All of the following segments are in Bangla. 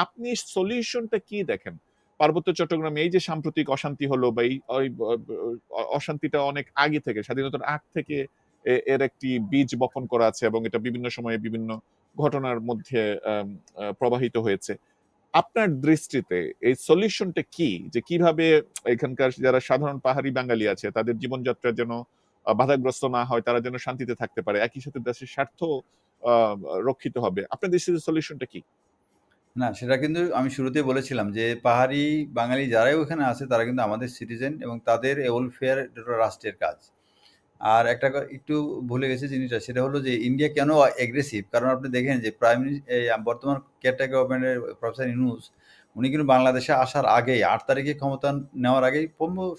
আপনি সলিউশনটা কি দেখেন? পার্বত্য চট্টগ্রামে এই যে সাম্প্রতিক অশান্তি হলো বা এই অশান্তিটা অনেক আগে থেকে, স্বাধীনতার আগ থেকে এর একটি বীজ বপন করা আছে এবং এটা বিভিন্ন সময়ে বিভিন্ন ঘটনার মধ্যে প্রবাহিত হয়েছে। আপনার দৃষ্টিতে এই সলিউশনটা কি? যে কিভাবে এখানকার যারা সাধারণ পাহাড়ি বাঙালি আছে তাদের জীবনযাত্রা যেন বাধাগ্রস্ত না হয়, তারা যেন শান্তিতে থাকতে পারে, একই সাথে দেশের স্বার্থ আহ, রক্ষিত হবে। আপনার দৃষ্টিতে সলিউশনটা কি? না, সেটা কিন্তু আমি শুরুতেই বলেছিলাম যে পাহাড়ি বাঙালি যারাই ওখানে আছে তারা কিন্তু আমাদের সিটিজেন এবং তাদের ওয়েলফেয়ার এটা রাষ্ট্রের কাজ। আর একটা একটু ভুলে গেছি জিনিসটা, সেটা হলো যে ইন্ডিয়া কেন এগ্রেসিভ? কারণ আপনি দেখেন যে বর্তমান কেয়ারটেকার গভর্নমেন্টের প্রফেসর ইউনূস, উনি কিন্তু বাংলাদেশে আসার আগেই ৮ তারিখে ক্ষমতা নেওয়ার আগেই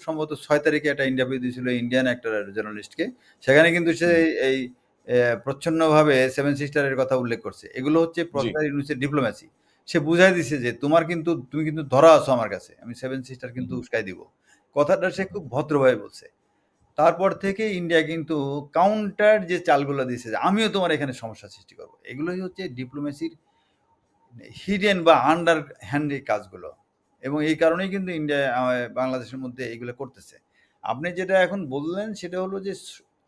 সম্ভবত ৬ তারিখে একটা ইন্টারভিউ দিয়েছিল ইন্ডিয়ান একটা জার্নালিস্টকে। সেখানে কিন্তু সে এই প্রচ্ছন্নভাবে সেভেন সিস্টারের কথা উল্লেখ করছে। এগুলো হচ্ছে জি। Professor ইউনূসের diplomacy. সে বুঝাই দিছে যে তুমি কিন্তু ধরা আছো আমার কাছে, আমি সেভেন সিস্টার কিন্তু উস্কাই দিব। কথাটা সে খুব ভদ্রভাবে বলছে। তারপর থেকে ইন্ডিয়া কিন্তু কাউন্টার যে চালগুলো দিয়েছে যে আমিও তোমার এখানে সমস্যা সৃষ্টি করবো, এগুলোই হচ্ছে ডিপ্লোমেসির হিডেন বা আন্ডার হ্যান্ডের কাজগুলো। এবং এই কারণেই কিন্তু ইন্ডিয়া বাংলাদেশের মধ্যে এইগুলো করতেছে। আপনি যেটা এখন বললেন সেটা হলো যে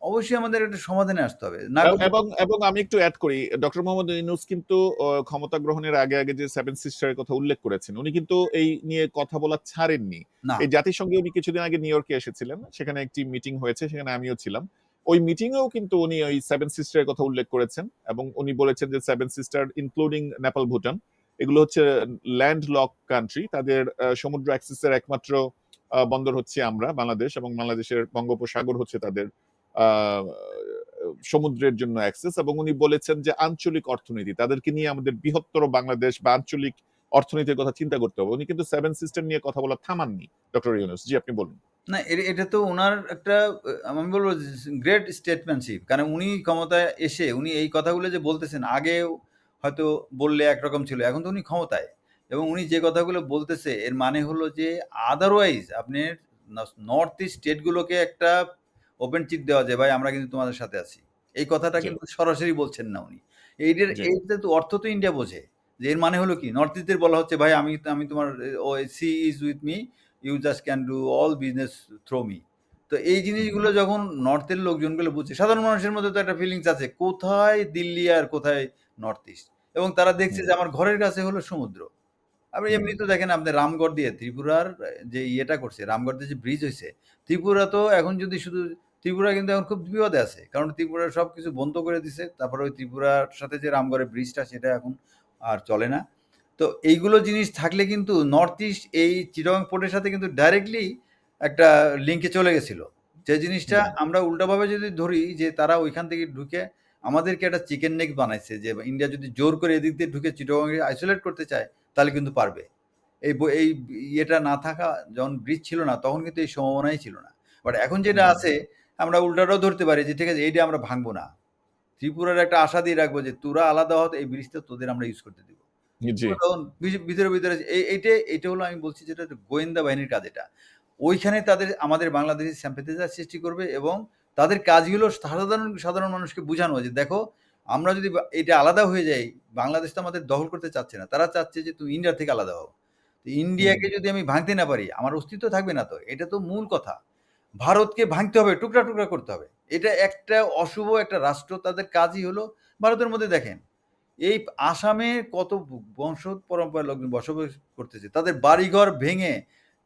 অবশ্যই আমাদের একটা সমাধানে আসতে হবে না করলে। এবং এবং আমি একটু অ্যাড করি, ডক্টর মোহাম্মদ ইউনূস কিন্তু ক্ষমতা গ্রহণের আগে আগে যে সেভেন সিস্টারের কথা উল্লেখ করেছেন, উনি কিন্তু এই নিয়ে কথা বলা ছাড়েননি। না, এই জাতিসংঘে উনি কিছুদিন আগে নিউ ইয়র্কে এসেছিলেন, সেখানে একটি মিটিং হয়েছে, সেখানে আমিও ছিলাম। ওই মিটিং এও কিন্তু উনি ওই সেভেন সিস্টারের কথা উল্লেখ করেছেন এবং উনি বলেছেন যে seven sister including Nepal, Bhutan, এগুলো হচ্ছে ল্যান্ড লক কান্ট্রি। তাদের সমুদ্র অ্যাক্সেসের একমাত্র বন্দর হচ্ছে আমরা বাংলাদেশ, এবং বাংলাদেশের বঙ্গোপসাগর হচ্ছে তাদের আহ সমুদ্রের জন্য অ্যাক্সেস। এবং উনি বলেছেন যে আঞ্চলিক অর্থনীতি, তাদেরকে নিয়ে আমাদের বৃহত্তর বাংলাদেশ বা আঞ্চলিক অর্থনীতির কথা চিন্তা করতে হবে। উনি কিন্তু সেভেন সিস্টেম নিয়ে কথা বলা থামাননি, ডক্টর ইউনূস। জি, আপনি বলুন। না, এটা তো উনার একটা আমি বলবো গ্রেট স্টেটম্যানশিপ। কারণ উনি ক্ষমতায় এসে উনি এই কথাগুলো যে বলতেছেন, আগেও হয়তো বললে একরকম ছিল, এখন তো উনি ক্ষমতায় এবং উনি যে কথাগুলো বলতেছে এর মানে হলো যে আদারওয়াইজ আপনি নর্থ ইস্ট স্টেটগুলোকে একটা ওপেন চিট দেওয়া যায়, ভাই আমরা কিন্তু তোমাদের সাথে আছি। এই কথাটা জি। কিন্তু সরাসরি বলছেন না উনি। জি। এইটা তো অর্থ তো ইন্ডিয়া বোঝে যে এর মানে হলো কি, নর্থ ইস্টদের বলা হচ্ছে ভাই আমি আমি তোমার she is with me, you just can do all business through me. তো এই জিনিসগুলো যখন নর্থের লোকজনগুলো বুঝছে, সাধারণ মানুষের মধ্যে তো একটা ফিলিংস আছে কোথায় দিল্লি আর কোথায় নর্থ ইস্ট, এবং তারা দেখছে যে আমার ঘরের কাছে হলো সমুদ্র। আপনি এমনি তো দেখেন আপনি রামগড় দিয়ে ত্রিপুরার যে ইয়েটা করছে, রামগড় দিয়ে যে ব্রিজ হয়েছে, ত্রিপুরা তো এখন যদি শুধু ত্রিপুরা কিন্তু এখন খুব বিপদে আছে, কারণ ত্রিপুরা সব কিছু বন্ধ করে দিছে। তারপরে ওই ত্রিপুরার সাথে যে রামগড়ের ব্রিজটা সেটা এখন আর চলে না। তো এইগুলো জিনিস থাকলে কিন্তু নর্থ ইস্ট এই চিটাগং পোর্টের সাথে কিন্তু ডাইরেক্টলি একটা লিঙ্কে চলে গেছিল। যে জিনিসটা আমরা উল্টাভাবে যদি ধরি যে তারা ওইখান থেকে ঢুকে আমাদেরকে একটা চিকেন নেক বানাইছে, যে ইন্ডিয়া যদি জোর করে এদিক দিয়ে ঢুকে চিটাগংকে আইসোলেট করতে চায় তাহলে কিন্তু পারবে। এই ইয়েটা না থাকা, যখন ব্রিজ ছিল না তখন কিন্তু এই সম্ভাবনাই ছিল না। বাট এখন যেটা আছে আমরা উল্টাটাও ধরতে পারি যে ঠিক আছে এইটা আমরা ভাঙবো না। ত্রিপুরার একটা আশা দিয়ে রাখবো যে তোরা আলাদা হতে এই ব্রিজটা তোদের আমরা ইউজ করতে দিব। জি। তখন ভিতরে ভিতরে এইটা হলো আমি বলছি যেটা গোয়েন্দা বাহিনীর কাজ এটা। ওইখানে তাদের আমাদের বাংলাদেশি sympathizer সৃষ্টি করবে এবং তাদের কাজগুলো সাধারণ সাধারণ মানুষকে বুঝানো যে দেখো আমরা যদি এটা আলাদা হয়ে যাই, বাংলাদেশ তো আমাদের দখল করতে চাচ্ছে না, তারা চাচ্ছে যে তুমি ইন্ডিয়া থেকে আলাদা হও। তো ইন্ডিয়াকে যদি আমি ভাঙতে না পারি আমার অস্তিত্ব থাকবে না। তো এটা তো মূল কথা। ভারতকে ভাঙতে হবে, টুকরা টুকরা করতে হবে। এটা একটা অশুভ একটা রাষ্ট্র, তাদের কাজই হলো। ভারতের মধ্যে দেখেন এই আসামে কত বংশ পরম্পরার লোকজন বসবাস করতেছে, তাদের বাড়িঘর ভেঙে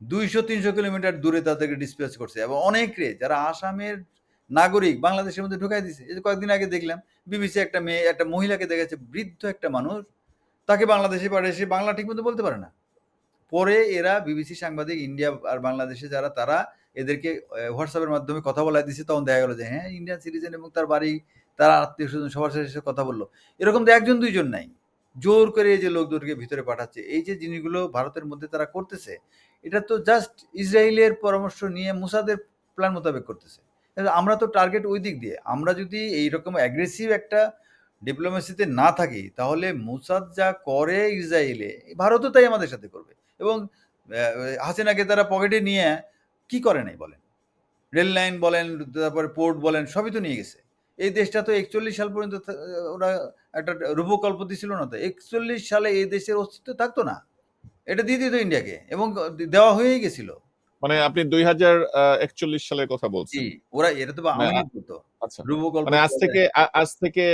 ২০০-৩০০ কিলোমিটার দূরে তাদেরকে ডিসপ্লেস করছে এবং অনেকে যারা আসামের নাগরিক বাংলাদেশের মধ্যে ঢুকাই দিছে। এই যে কয়েকদিন আগে দেখলাম বিবিসি একটা মেয়ে একটা মহিলাকে দেখেছে, বৃদ্ধ একটা মানুষ, তাকে বাংলাদেশে পাঠিয়ে, সে বাংলা ঠিক মতো বলতে পারে না। পরে এরা বিবিসি সাংবাদিক ইন্ডিয়া আর বাংলাদেশে যারা তারা এদেরকে হোয়াটসঅ্যাপের মাধ্যমে কথা বলা দিছে, তখন দেখা গেল যে হ্যাঁ ইন্ডিয়ান সিটিজেন এবং তার বাড়ি তার আত্মীয় স্বজন সবার সাথে কথা বললো। এরকম তো একজন দুইজন নাই, জোর করে এই যে লোকদেরকে ভিতরে পাঠাচ্ছে, এই যে জিনিসগুলো ভারতের মধ্যে তারা করতেছে, এটা তো জাস্ট ইসরায়েলের পরামর্শ নিয়ে মুসাদের প্ল্যান মোতাবেক করতেছে। আমরা তো টার্গেট ওই দিক দিয়ে, আমরা যদি এইরকম অ্যাগ্রেসিভ একটা ডিপ্লোমেসিতে না থাকি তাহলে মুসাদ যা করে ইসরায়েলে, ভারতও তাই আমাদের সাথে করবে। এবং হাসিনাকে তারা পকেটে নিয়ে কি করে নাই বলেন, রেল লাইন বলেন, তারপরে পোর্ট বলেন, সবই তো নিয়ে গেছে। এই দেশটা তো 41 সাল পর্যন্ত ওরা একটা রূপকল্প দিছিল না তো। 41 সালে এই দেশের অস্তিত্ব থাকতো না। এটা দিয়ে দিত ইন্ডিয়াকে এবং দেওয়া হয়েই গেছিল। মানে আপনি 2041 সালের কথা জি, বলছেন। ওরা এটা তো মানে আওয়ামী লীগ করতো। আচ্ছা। রূপকল্প মানে চলে। আজ থেকে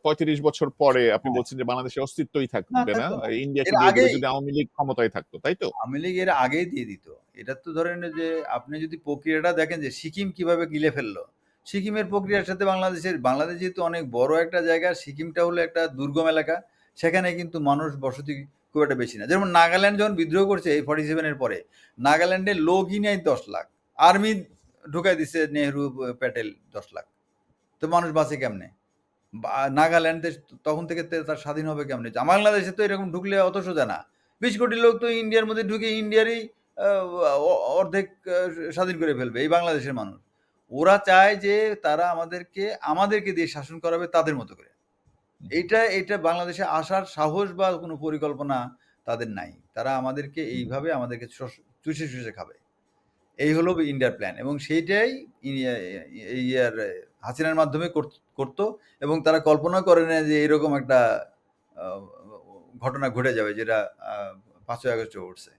৩৫ বছর পরে আপনি হ্যাঁ, বলছেন যে বাংলাদেশের অস্তিত্বই না থাকবে না। থাকতো না। ইন্ডিয়াকে এর দিয়ে দিবে আগেই যদি আওয়ামী লীগ ক্ষমতায় থাকতো, তাই তো? আওয়ামী লীগ এর আগেই দিয়ে দিত। এটা তো ধরেন যে আপনি যদি প্রক্রিয়াটা দেখেন যে সিকিম কিভাবে গিলে ফেললো। সিকিমের প্রক্রিয়ার সাথে বাংলাদেশ যেহেতু অনেক বড় একটা জায়গা, সিকিমটা হলো একটা দুর্গম এলাকা। সেখানে কিন্তু মানুষ বসতি খুব একটা বেশি না। যেমন নাগাল্যান্ড যখন বিদ্রোহ করছে এই 47 এর পরে, নাগাল্যান্ডের লোকই নাই 10 লাখ। আর্মি ঢুকাই দিছে নেহরু, প্যাটেল 10 লাখ। তো মানুষ বাঁচে কেমনে? নাগাল্যান্ডে তখন থেকে তার স্বাধীন হবে কেমনে? বাংলাদেশে তো এরকম ঢুকলে অত সোজা না। ২০ কোটি লোক তো ইন্ডিয়ার মধ্যে ঢুকে ইন্ডিয়ারই অর্ধেক স্বাধীন করে ফেলবে এই বাংলাদেশের মানুষ। ওরা চায় যে তারা আমাদেরকে দিয়ে শাসন করাবে তাদের মতো করে। এইটা বাংলাদেশে আসার সাহস বা কোনো পরিকল্পনা তাদের নাই। তারা এইভাবে আমাদেরকে চুষে, চুষে খাবে। এই হলো ইন্ডিয়ার প্ল্যান এবং সেইটাই হাসিনার মাধ্যমে করতো এবং তারা কল্পনা করে না যে এরকম একটা ঘটনা ঘটে যাবে যেটা ৫ই আগস্টে ঘটছে।